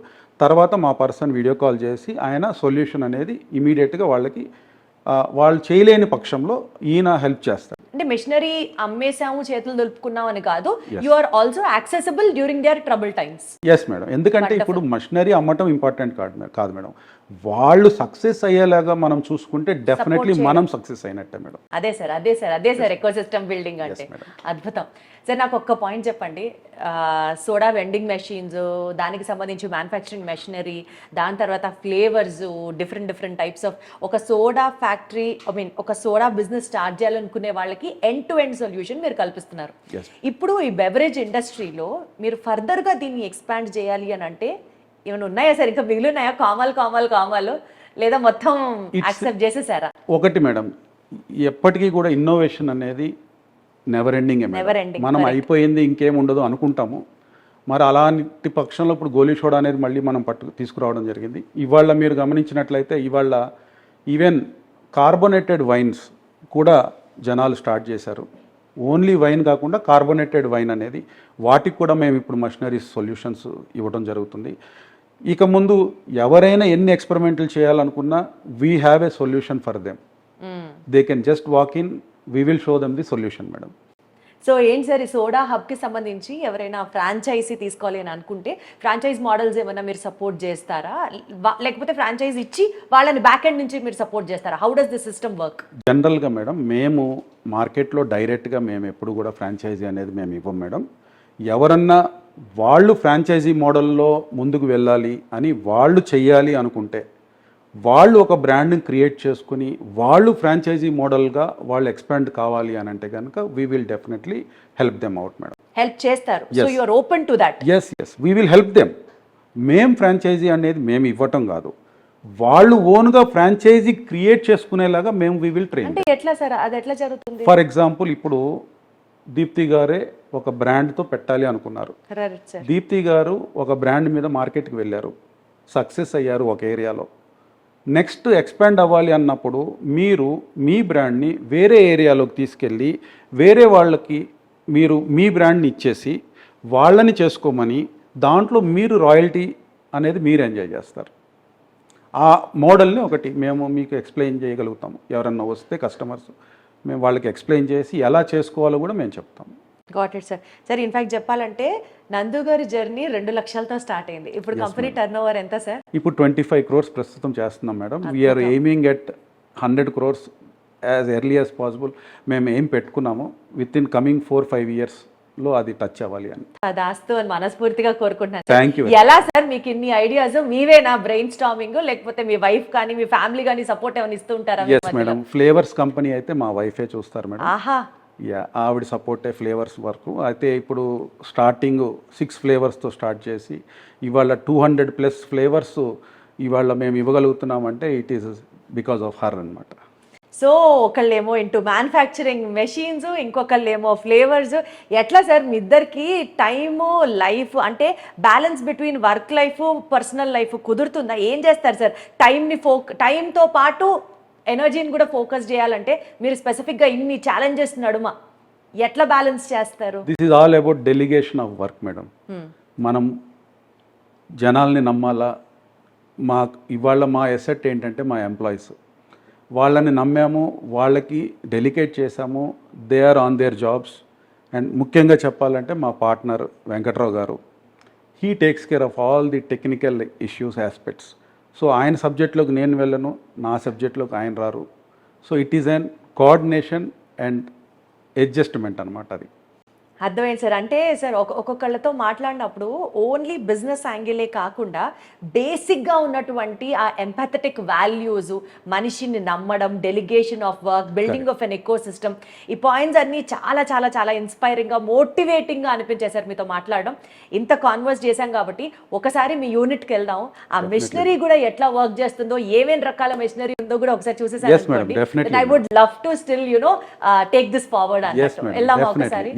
తర్వాత మా పర్సన్ వీడియో కాల్ చేసి ఆయన సొల్యూషన్ అనేది ఇమీడియట్గా వాళ్ళకి వాళ్ళు చేయలేని పక్షంలో ఈయన హెల్ప్ చేస్తారు. అంటే మిషనరీ అమ్మేసాము చేతులు దులుపుకున్నాం అని కాదు, you are also accessible during their trouble times. Yes madam, ఎందుకంటే ఇప్పుడు మషినరీ అమ్మటం ఇంపార్టెంట్ కాదు మేడం, వాళ్ళు సక్సెస్ అయ్యేలాగా మనం చూసుకుంటే డెఫినెట్లీ మనం సక్సెస్ అయినట్టే మేడం. అదే సార్ ఎకో సిస్టమ్ బిల్డింగ్ అంటే అద్భుతం. సార్ నాకు ఒక్క పాయింట్ చెప్పండి, సోడా వెండింగ్ మెషిన్స్, దానికి సంబంధించి మ్యానుఫ్యాక్చరింగ్ మెషినరీ, దాని తర్వాత ఫ్లేవర్స్, డిఫరెంట్ టైప్స్ ఆఫ్ ఒక సోడా ఫ్యాక్టరీ, ఒక సోడా బిజినెస్ స్టార్ట్ చేయాలనుకునే వాళ్ళకి ఎండ్ టు ఎండ్ సొల్యూషన్ మీరు కల్పిస్తున్నారు. ఇప్పుడు ఈ బెవరేజ్ ఇండస్ట్రీలో మీరు ఫర్దర్గా దీన్ని ఎక్స్పాండ్ చేయాలి అని అంటే ఏమైనా ఉన్నాయా సార్, ఇంకా మిగిలి ఉన్నాయా కామాలు, లేదా మొత్తం యాక్సెప్ట్ చేసేసారా? ఒకటి మేడం, ఎప్పటికీ కూడా ఇన్నోవేషన్ అనేది నెవర్ ఎండింగ్. మనం అయిపోయింది ఇంకేం ఉండదు అనుకుంటాము, మరి అలాంటి పక్షంలో ఇప్పుడు గోలీ సోడా అనేది మళ్ళీ మనం తీసుకురావడం జరిగింది. ఇవాళ మీరు గమనించినట్లయితే ఇవాళ ఈవెన్ కార్బోనేటెడ్ వైన్స్ కూడా జనాలు స్టార్ట్ చేశారు. ఓన్లీ వైన్ కాకుండా కార్బోనేటెడ్ వైన్ అనేది, వాటికి కూడా మేము ఇప్పుడు మషినరీస్ సొల్యూషన్స్ ఇవ్వడం జరుగుతుంది. ఇక ముందు ఎవరైనా ఎన్ని ఎక్స్పెరిమెంట్లు చేయాలనుకున్నా we have a solution for them. They can just walk in, we will show them the solution madam. So ఏంటి సార్, ఈ సోడా హబ్కి సంబంధించి ఎవరైనా ఫ్రాంచైజీ తీసుకోవాలి అని అనుకుంటే ఫ్రాంచైజ్ మోడల్స్ ఏమైనా మీరు సపోర్ట్ చేస్తారా, లేకపోతే ఫ్రాంచైజ్ ఇచ్చి వాళ్ళని బ్యాక్ ఎండ్ నుంచి మీరు సపోర్ట్ చేస్తారా? How does the system work? జనరల్గా మేడం మేము మార్కెట్లో డైరెక్ట్గా మేము ఎప్పుడు కూడా ఫ్రాంచైజీ అనేది మేము ఇవ్వం మేడం. ఎవరన్నా వాళ్ళు ఫ్రాంచైజీ మోడల్లో ముందుకు వెళ్ళాలి అని వాళ్ళు చెయ్యాలి అనుకుంటే, వాళ్ళు ఒక బ్రాండ్ని క్రియేట్ చేసుకుని వాళ్ళు ఫ్రాంచైజీ మోడల్గా వాళ్ళు ఎక్స్పాండ్ కావాలి అని అంటే కనుక we will definitely help them out madam. Help చేస్తారు, so you are open to that? Yes we will help them. మేం ఫ్రాంచైజీ అనేది మేము ఇవ్వటం కాదు, వాళ్ళు ఓన్గా ఫ్రాంచైజీ క్రియేట్ చేసుకునేలాగా మేము వీ విల్ ట్రైన్. అంటే ఎట్లా సార్, అది ఎట్లా జరుగుతుంది? ఫర్ ఎగ్జాంపుల్ ఇప్పుడు దీప్తి గారే ఒక బ్రాండ్తో పెట్టాలి అనుకున్నారు. దీప్తి గారు ఒక బ్రాండ్ మీద మార్కెట్కి వెళ్ళారు, సక్సెస్ అయ్యారు ఒక ఏరియాలో. నెక్స్ట్ ఎక్స్పాండ్ అవ్వాలి అన్నప్పుడు మీరు మీ బ్రాండ్ని వేరే ఏరియాలోకి తీసుకెళ్ళి వేరే వాళ్ళకి మీరు మీ బ్రాండ్ని ఇచ్చేసి వాళ్ళని చేసుకోమని, దాంట్లో మీరు రాయల్టీ అనేది మీరు ఎంజాయ్ చేస్తారు. ఆ మోడల్ని ఒకటి మేము మీకు ఎక్స్ప్లెయిన్ చేయగలుగుతాము. ఎవరన్నా వస్తే కస్టమర్స్ మేము వాళ్ళకి ఎక్స్ప్లెయిన్ చేసి ఎలా చేసుకోవాలో కూడా మేము చెప్తాము. Got it sir. Sir in fact చెప్పాలంటే నందు గారి జర్నీ 2 లక్షలతో స్టార్ట్ అయింది. ఇప్పుడు కంపెనీ టర్న్ ఓవర్ ఎంత సార్? ఇప్పుడు 25 crores ప్రస్తుతం చేస్తున్నాం madam. We are aiming at 100 crores as early as possible. మేము ఏం పెట్టుకున్నాము విత్ ఇన్ కమింగ్ 4-5 years లో అది టచ్ అవ్వాలి అని. దాస్తూ అని మనస్ఫూర్తిగా కోరుకుంటున్నాను. Thank you. ఎలా సార్ మీకు ఇన్ని ఐడియాస్? మీవేనా బ్రెయిన్ స్టార్మింగ్, లేకపోతే మీ వైఫ్ కానీ మీ ఫ్యామిలీ కానీ సపోర్ట్ ఏమైనా ఇస్తూ ఉంటారా? ఎస్ మేడం, ఫ్లేవర్స్ కంపెనీ అయితే మా వైఫే చూస్తారు మేడం. ఆహా, ఆవిడ సపోర్టే ఫ్లేవర్స్ వరకు. అయితే ఇప్పుడు స్టార్టింగ్ 6 ఫ్లేవర్స్తో స్టార్ట్ చేసి ఇవాళ 200+ ఫ్లేవర్స్ ఇవాళ మేము ఇవ్వగలుగుతున్నామంటే it is because of her అనమాట. సో ఒకళ్ళేమో ఇంటూ మ్యానుఫ్యాక్చరింగ్ మెషిన్స్, ఇంకొకళ్ళేమో ఫ్లేవర్స్. ఎట్లా సార్ మీ ఇద్దరికి టైము లైఫ్ అంటే balance between work life personal life కుదురుతుందా? ఏం చేస్తారు సార్ టైంతో పాటు ఎనర్జీని కూడా ఫోకస్ చేయాలంటే? మీరు స్పెసిఫిక్గా ఇన్ని ఛాలెంజెస్ నడుమ ఎట్లా బ్యాలెన్స్ చేస్తారు? This is all about delegation of work madam. మనం జనాల్ని నమ్మాలా. ఇవాళ మా ఎసెట్ ఏంటంటే మా ఎంప్లాయీస్. వాళ్ళని నమ్మాము, వాళ్ళకి డెలికేట్ చేశాము, they are on their jobs. And ముఖ్యంగా చెప్పాలంటే మా పార్ట్నర్ వెంకట్రావు గారు, he takes care of all the technical issues aspects. So ఆయన సబ్జెక్ట్లోకి నేను వెళ్ళను, నా సబ్జెక్ట్లోకి ఆయన రారు. So it is an coordination and adjustment అనమాట. అది అర్థమైంది సార్. అంటే సార్ ఒక్కొక్కళ్ళతో మాట్లాడినప్పుడు ఓన్లీ బిజినెస్ యాంగిలే కాకుండా బేసిక్గా ఉన్నటువంటి ఆ ఎంపాథెటిక్ వాల్యూస్, మనిషిని నమ్మడం, delegation of work, building of an ecosystem, ఈ పాయింట్స్ అన్నీ చాలా చాలా చాలా ఇన్స్పైరింగ్గా, మోటివేటింగ్గా అనిపించాయి సార్ మీతో మాట్లాడడం. ఇంత కాన్వర్స్ చేశాం కాబట్టి ఒకసారి మీ యూనిట్కి వెళ్దాం. ఆ మిషనరీ కూడా ఎట్లా వర్క్ చేస్తుందో, ఏమేం రకాల మిషనరీ ఉందో కూడా ఒకసారి చూసేసారు. I would love to still take this forward అన్నట్టు. వెళ్దాం ఒకసారి.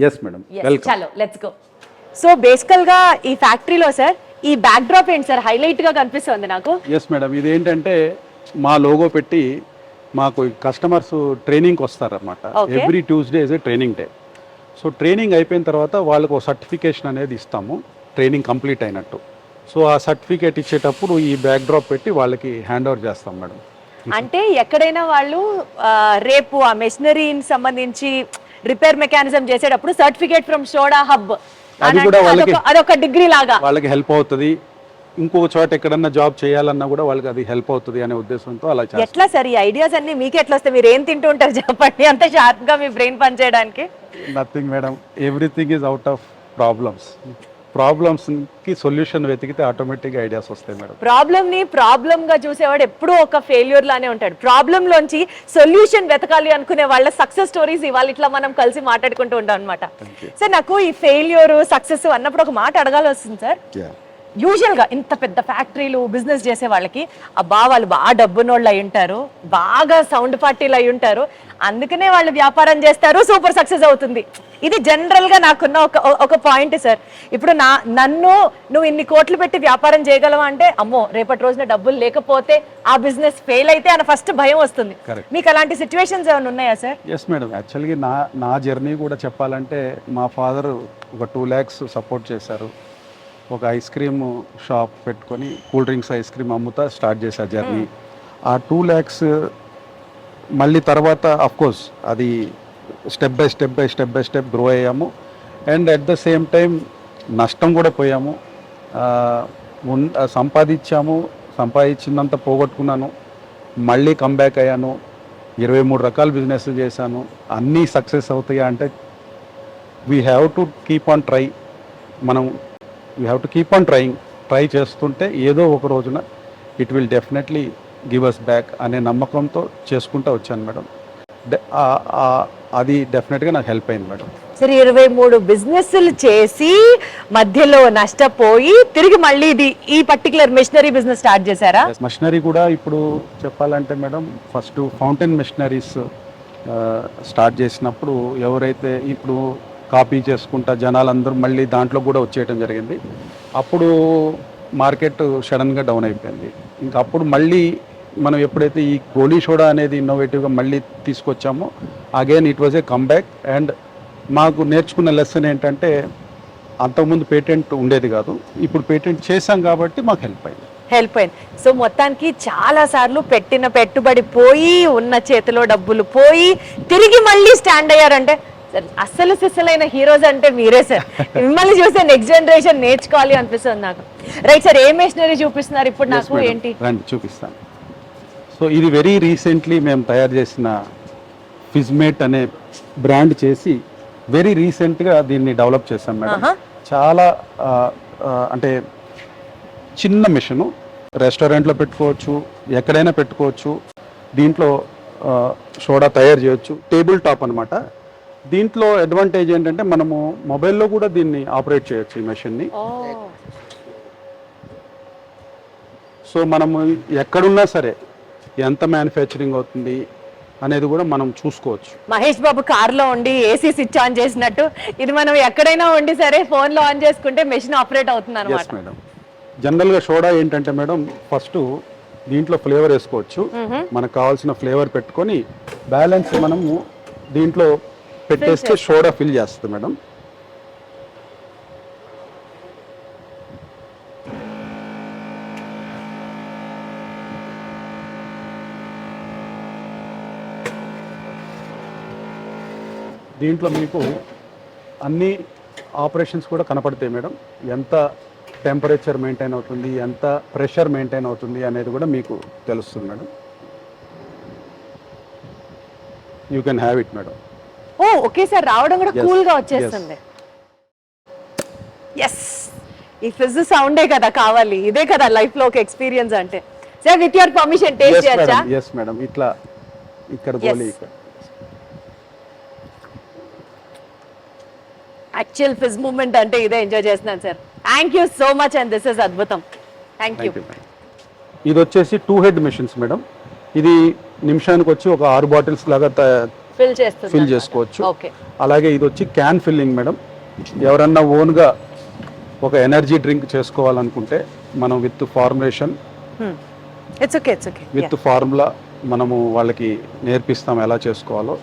చలో లెట్స్ గో. సో బేసికల్ గా ఈ ఫ్యాక్టరీలో సార్ ఈ బ్యాక్ డ్రాప్ ఏంటి సార్, హైలైట్ గా కనిపిస్తుంది నాకు? ఎస్ మేడం, ఇదేంటంటే మా లోగో పెట్టి మాకు కస్టమర్స్ ట్రైనింగ్కి వస్తారన్నమాట. Okay. Every Tuesday is a training day. So training అయిపోయిన తర్వాత వాళ్ళకు ఒక సర్టిఫికేషన్ అనేది ఇస్తాము, ట్రైనింగ్ కంప్లీట్ అయినట్టు. సో ఆ సర్టిఫికేట్ ఇచ్చేటప్పుడు ఈ బ్యాక్ డ్రాప్ పెట్టి వాళ్ళకి హ్యాండ్ ఓవర్ చేస్తాం మేడం. అంటే ఎక్కడైనా వాళ్ళు రేపు ఆ మెషినరీని సంబంధించి రిపేర్ మెకానిజం చేసేటప్పుడు సర్టిఫికేట్ ఫ్రమ్ సోడా హబ్ అది కూడా వాళ్ళకి- అదొక డిగ్రీ లాగా వాళ్ళకి హెల్ప్ అవుతుంది. ఇంకొక చోట ఎక్కడన్నా జాబ్ చేయాలన్నా కూడా వాళ్ళకి అది హెల్ప్ అవుతుంది అనే ఉద్దేశంతో అలా చేస్తాం. ఎట్లా సార్ ఈ ఐడియాస్ అన్ని మీకు ఎట్లా వస్తాయి? మీరు ఏం తింటూ ఉంటారు చెప్పండి, అంత షార్ప్ గా మీ బ్రెయిన్ పనిచేయడానికి. Nothing madam, everything is out of ప్రాబ్లమ్స్కి సొల్యూషన్ వెతికితే ఆటోమేటిక్గా ఐడియాస్ వస్తాయి మేడం. ప్రాబ్లమ్ గా చూసేవాడు ఎప్పుడూ ఒక ఫెయిల్యూర్ లానే ఉంటాడు. ప్రాబ్లం లోంచి సొల్యూషన్ వెతకాలి అనుకునే వాళ్ళ సక్సెస్ స్టోరీస్ ఇవాళ ఇట్లా మనం కలిసి మాట్లాడుకుంటూ ఉంటాం అనమాట. సార్ నాకు ఈ ఫెయిల్యూర్ సక్సెస్ అన్నప్పుడు ఒక మాట అడగాలి వస్తుంది సార్. యూజువల్ గా ఇంత పెద్ద ఫ్యాక్టరీలు బిజినెస్ చేసే వాళ్ళకి అబ్బా వాళ్ళు బాగా డబ్బునోళ్ళు అయి ఉంటారు, బాగా సౌండ్ పార్టీలు అయి ఉంటారు, అందుకనే వాళ్ళు వ్యాపారం చేస్తారు, సూపర్ సక్సెస్ అవుతుంది. ఇది జనరల్ గా నాకున్న ఒక పాయింట్ సార్. ఇప్పుడు నన్ను నువ్వు ఇన్ని కోట్లు పెట్టి వ్యాపారం చేయగలవా అంటే, అమ్మో రేపటి రోజున డబ్బులు లేకపోతే ఆ బిజినెస్ ఫెయిల్ అయితే అన్న ఫస్ట్ భయం వస్తుంది. మీకు అలాంటి సిచ్యువేషన్స్ ఏమైనా ఉన్నాయా సార్? ఎస్ మేడం, యాక్చువల్గా నా జర్నీ కూడా చెప్పాలంటే మా ఫాదర్ ఒక 2 lakhs సపోర్ట్ చేశారు. ఒక ఐస్ క్రీమ్ షాప్ పెట్టుకొని కూల్ డ్రింక్స్ ఐస్ క్రీమ్ అమ్ముతా స్టార్ట్ చేశారు జర్నీ. ఆ 2 lakhs మళ్ళీ తర్వాత కోర్స్ అది స్టెప్ బై స్టెప్ గ్రో అయ్యాము. And at the same time నష్టం కూడా పోయాము. సంపాదించినంత పోగొట్టుకున్నాను, మళ్ళీ కంబ్యాక్ అయ్యాను. 23 రకాల బిజినెస్ చేశాను. అన్నీ సక్సెస్ అవుతాయా అంటే we have to keep on try. మనం we have to keep on try చేస్తుంటే ఏదో ఒక రోజున it will definitely give us back అనే నమ్మకంతో చేసుకుంటూ వచ్చాను మేడం. అది డెఫినెట్గా నాకు హెల్ప్ అయింది మేడం. సరే 23 బిజినెస్లు చేసి మధ్యలో నష్టపోయి తిరిగి మళ్ళీ ఈ పర్టికులర్ మెషినరీ బిజినెస్ స్టార్ట్ చేశారా? మెషినరీ కూడా ఇప్పుడు చెప్పాలంటే madam, first fountain machineries start చేసినప్పుడు ఎవరైతే ఇప్పుడు కాపీ చేసుకుంటా జనాలందరూ మళ్ళీ దాంట్లో కూడా వచ్చేయటం జరిగింది. అప్పుడు మార్కెట్ సడన్గా డౌన్ అయిపోయింది. ఇంకా అప్పుడు మళ్ళీ మనం ఎప్పుడైతే ఈ గోలీ సోడా అనేది ఇన్నోవేటివ్గా మళ్ళీ తీసుకొచ్చామో again it was a comeback. And మాకు నేర్చుకున్న లెసన్ ఏంటంటే అంతకుముందు పేటెంట్ ఉండేది కాదు, ఇప్పుడు పేటెంట్ చేశాం కాబట్టి మాకు హెల్ప్ అయింది. సో మొత్తానికి చాలా సార్లు పెట్టిన పెట్టుబడి పోయి ఉన్న చేతిలో డబ్బులు పోయి తిరిగి మళ్ళీ స్టాండ్ అయ్యారంటే అస్సలు సిస్సలైన హీరోస్ అంటే మీరే సార్. మిమ్మల్ని చూస్తే నెక్స్ట్ జనరేషన్ నేర్చుకోవాలి అనిపిస్తుంది నాకు. రైట్ సార్, ఏ మెషినరీ చూపిస్తున్నారు ఇప్పుడు నాకు? ఏంటి చూపిస్తాను. సో ఇది వెరీ రీసెంట్లీ మేము తయారు చేసిన ఫిజ్మేట్ అనే బ్రాండ్ చేసి వెరీ రీసెంట్గా దీన్ని డెవలప్ చేశాం మేడం. చాలా అంటే చిన్న మిషను, రెస్టారెంట్లో పెట్టుకోవచ్చు, ఎక్కడైనా పెట్టుకోవచ్చు. దీంట్లో సోడా తయారు చేయొచ్చు. టేబుల్ టాప్ అనమాట. దీంట్లో అడ్వాంటేజ్ ఏంటంటే మనము మొబైల్లో కూడా దీన్ని ఆపరేట్ చేయొచ్చు ఈ మెషిన్ని. సో మనము ఎక్కడున్నా సరే ఎంత మ్యానుఫ్యాక్చరింగ్ అవుతుంది అనేది కూడా మనం చూసుకోవచ్చు. మహేష్ బాబు కార్లో ఉండి ఏసీ స్విచ్ ఆన్ చేసినట్టు ఇది మనం ఎక్కడైనా ఉండి సరే ఫోన్లో ఆన్ చేసుకుంటే మెషిన్ ఆపరేట్ అవుతుంది అన్నమాట. Yes madam. జనరల్గా సోడా ఏంటంటే మేడం, ఫస్ట్ దీంట్లో ఫ్లేవర్ వేసుకోవచ్చు. మనకు కావాల్సిన ఫ్లేవర్ పెట్టుకొని బ్యాలెన్స్ మనము దీంట్లో పెట్టేస్తే సోడా ఫిల్ చేస్తుంది మేడం. దీంట్లో మీకు అన్ని ఆపరేషన్స్ కూడా కనపడతాయి మేడం. ఎంత టెంపరేచర్ మెయింటైన్ అవుతుంది, ఎంత ప్రెషర్ మెయింటైన్ అవుతుంది అనేది కూడా మీకు తెలుస్తుంది madam. You can have it madam. Okay sir, రావడం కూడా కూల్ గా వచ్చేస్తుంది. ఎస్, ఈ ఫిజ్ సౌండే కదా కావాలి, ఇదే కదా లైఫ్ లో ఒక ఎక్స్పీరియన్స్ అంటే. Sir with your permission taste చేయొచ్చా? yes madam. ఇట్లా ఇక్కడ గోలి ఇక్కడ యాక్చువల్ ఫిజ్ మూమెంట్ అంటే ఇదే ఎంజాయ్ చేస్తున్నాను sir. Thank you so much and this is అద్భుతం. Thank you. ఇది వచ్చేసి 2 head మెషిన్స్ మేడం. ఇది నిమిషానికి వచ్చి ఒక 6 బాటిల్స్ లాగా ఫిల్ చేసుకోవచ్చు. అలాగే ఇది వచ్చి క్యాన్ ఫిల్లింగ్ మేడం. ఎవరన్నా ఓన్గా ఒక ఎనర్జీ డ్రింక్ చేసుకోవాలనుకుంటే మనం విత్ ఫార్ములేషన్, విత్ ఫార్ములా మనము వాళ్ళకి నేర్పిస్తాం ఎలా చేసుకోవాలో.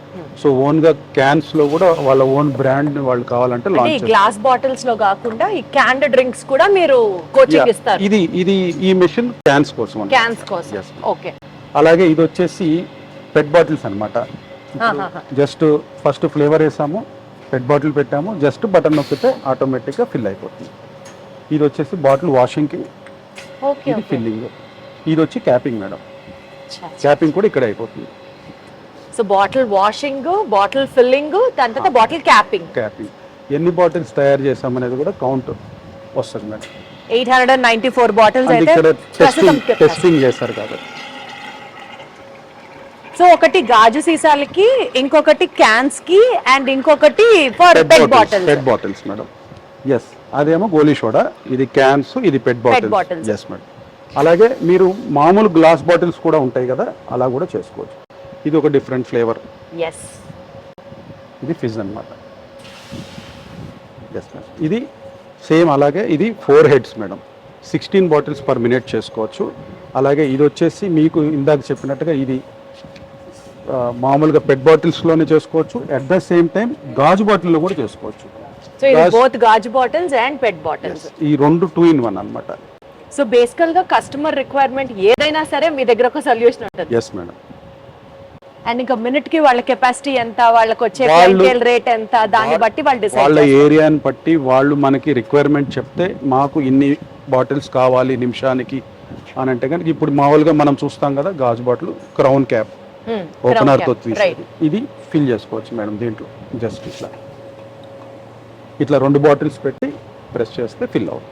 సో ఓన్గా క్యాన్స్లో కూడా వాళ్ళ ఓన్ బ్రాండ్ వాళ్ళు కావాలంటే అంటే లాంచ్ గ్లాస్ బాటిల్స్ లో కాకుండా ఈ క్యాండ్ డ్రింక్స్ కూడా మీరు కోచింగ్ ఇస్తారు. ఇది ఈ మెషిన్ క్యాన్స్ కోసం అన్నమాట. క్యాన్స్ కోసం. Yes. ఓకే. అలాగే ఇది వచ్చేసి పెట్ బాటిల్స్ అనమాట. జస్ట్ ఫస్ట్ ఫ్లేవర్ వేసాము, పెట్ బాటిల్ పెట్టాము, జస్ట్ బటన్ నొక్కితే ఆటోమేటిక్గా ఫిల్ అయిపోతుంది. ఇది వచ్చేసి బాటిల్ వాషింగ్కి, ఓకే. ఇది ఫిల్లింగ్. ఇది వచ్చి క్యాపింగ్ మేడం. క్యాపింగ్ కూడా ఇక్కడ అయిపోతుంది. So bottle washing, bottle filling, దాని తర్వాత బాటిల్ క్యాపింగ్. ఎన్ని బాటిల్స్ తయారు చేసామనేది కూడా కౌంట్ వస్తుంది మేడం. 894 బాటిల్స్ అంటే అయితే ఇక్కడ టెస్టింగ్ చేస్తారు కాబట్టి. సో ఒకటి గాజు సీసాలకి, ఇంకొకటి క్యాన్స్ కి, అండ్ ఇంకొకటి for pet bottles. Pet bottles madam. Yes, అదేమో గోలీ సోడా, ఇది క్యాన్స్, ఇది పెట్ బాటిల్స్. Yes madam. అలాగే మీరు మామూలు గ్లాస్ బాటిల్స్ కూడా ఉంటాయి కదా, అలా కూడా చేసుకోవచ్చు. ఇది ఒక డిఫరెంట్ ఫ్లేవర్. ఎస్. ఇది ఫిజ్ అన్నమాట. Yes madam. ఇది సేమ్ అలాగే, ఇది 4 heads madam. 16 bottles per minute చేసుకోవచ్చు. అలాగే ఇది వచ్చేసి మీకు ఇందాక చెప్పినట్టుగా ఇది మామూలుగా పెట్ బాటిల్స్లోనే చేసుకోవచ్చు. అట్ ద సేమ్ టైం గాజు బాటిల్లో కూడా చేసుకోవచ్చు. సో ఇది బోత్ గాజు బాటిల్స్ అండ్ పెట్ బాటిల్స్. ఈ రెండు 2 in 1 అన్నమాట. సో బేసికల్ గా కస్టమర్ రిక్వైర్మెంట్ ఏదైనా సరే మీ దగ్గర ఒక సొల్యూషన్ ఉంటుంది. Yes madam. అండ్ ఇంకా మినిట్ కి వాళ్ళ కెపాసిటీ ఎంత, వాళ్ళకి వచ్చే క్లయింటెల్ రేట్ ఎంత, దాన్ని బట్టి వాళ్ళు డిసైడ్ వాళ్ళ ఏరియాని బట్టి వాళ్ళు మనకి రిక్వైర్మెంట్ చెప్తే మాకు ఇన్ని బాటిల్స్ కావాలి నిమిషానికి అని అంటే కనుక, ఇప్పుడు మామూలుగా మనం చూస్తాం కదా గాజు బాటిల్ క్రౌన్ క్యాప్ ఓపెనర్ తో తీసేది, ఇది ఫిల్ చేసుకోవచ్చు మేడం. దీంట్లో జస్ట్ ఇట్లా 2 బాటిల్స్ పెట్టి ప్రెస్ చేస్తే ఫిల్ అవుతుంది.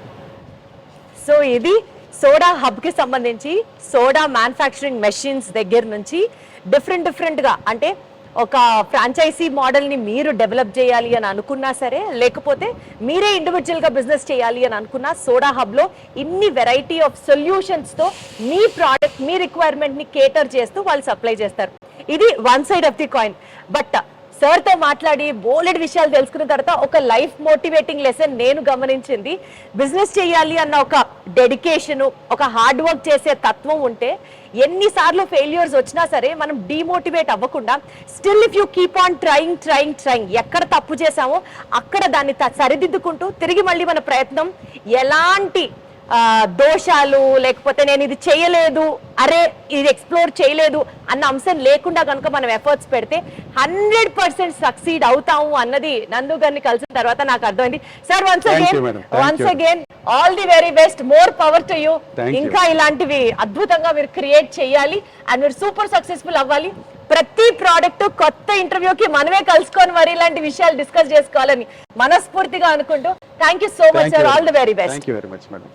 సో ఇది సోడా హబ్ కి సంబంధించి సోడా మ్యానుఫ్యాక్చరింగ్ మెషిన్స్ దగ్గర నుంచి డిఫరెంట్ గా, అంటే ఒక ఫ్రాంచైజీ మోడల్ ని మీరు డెవలప్ చేయాలి అని అనుకున్నా సరే, లేకపోతే మీరే ఇండివిజువల్ గా బిజినెస్ చేయాలి అని అనుకున్నా, సోడా హబ్ లో ఇన్ని వెరైటీ ఆఫ్ సొల్యూషన్స్ తో మీ ప్రోడక్ట్, మీ రిక్వైర్మెంట్ ని కేటర్ చేస్తూ వాళ్ళు సప్లై చేస్తారు. ఇది one side of the coin. But sir తో మాట్లాడి బోలెడ్ విషయాలు తెలుసుకున్న తర్వాత ఒక లైఫ్ మోటివేటింగ్ లెసన్ నేను గమనించింది. బిజినెస్ చేయాలి అన్న ఒక డెడికేషన్, ఒక హార్డ్ వర్క్ చేసే తత్వం ఉంటే ఎన్నిసార్లు ఫెయిల్యూర్స్ వచ్చినా సరే మనం డిమోటివేట్ అవ్వకుండా, still if you keep on trying, ఎక్కడ తప్పు చేసామో అక్కడ దాన్ని సరిదిద్దుకుంటూ తిరిగి మళ్ళీ మన ప్రయత్నం ఎలాంటి దోషాలు, లేకపోతే నేను ఇది చేయలేదు, అరే ఇది ఎక్స్ప్లోర్ చేయలేదు అన్న అంశం లేకుండా కనుక మనం ఎఫర్ట్స్ పెడితే 100% సక్సీడ్ అవుతాము అన్నది నందు గారిని కలిసిన తర్వాత నాకు అర్థమైంది. Sir once again all the very best, more power to you. ఇంకా ఇలాంటివి అద్భుతంగా మీరు క్రియేట్ చేయాలి అండ్ మీరు సూపర్ సక్సెస్ఫుల్ అవ్వాలి. ప్రతి ప్రోడక్ట్ కొత్త ఇంటర్వ్యూకి మనమే కలుసుకొని మరి ఇలాంటి విషయాలు డిస్కస్ చేసుకోవాలని మనస్ఫూర్తిగా అనుకుంటూ thank you so much sir. All the very best. Thank you very much madam.